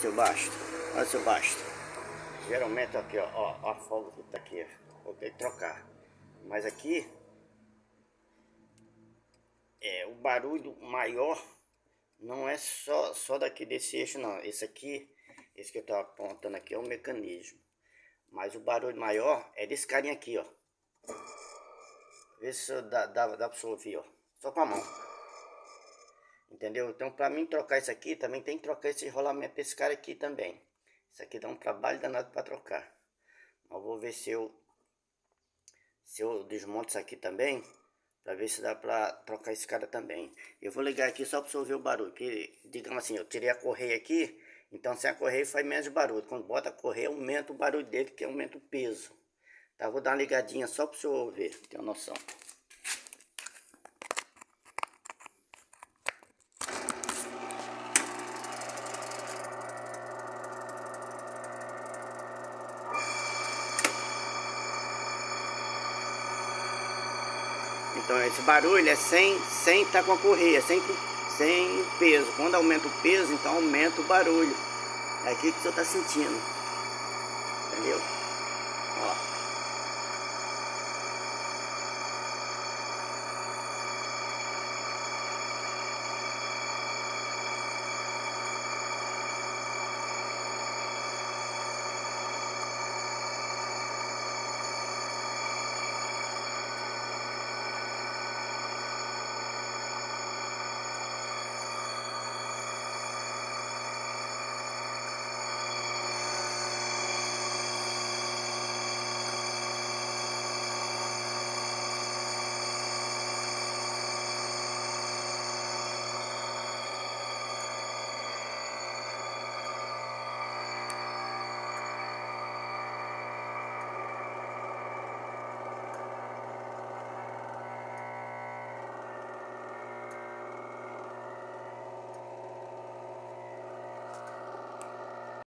seu Basto. Olha, seu Basto. Geralmente aqui, ó a folga que tá aqui, ó. Vou ter que trocar. Mas aqui o barulho maior não é só daqui desse eixo, não. Esse aqui, esse que eu tô apontando aqui é o mecanismo. Mas o barulho maior é desse carinha aqui, ó. Vê se dá pra você ouvir, ó. Só com a mão. Entendeu? Então, pra mim trocar isso aqui, também tem que trocar esse rolamento desse cara aqui também. Isso aqui dá um trabalho danado pra trocar. Mas vou ver se eu desmonto isso aqui também, pra ver se dá pra trocar esse cara também. Eu vou ligar aqui só pra você ouvir o barulho. Que, digamos assim, eu tirei a correia aqui, então sem a correia faz menos barulho. Quando bota a correia, aumenta o barulho dele, que aumenta o peso. Tá, vou dar uma ligadinha só pra você ouvir, ter uma noção. Então esse barulho é sem estar com a correia, sem o peso. Quando aumenta o peso, então aumenta o barulho. É aquilo que você está sentindo. Entendeu? Ó.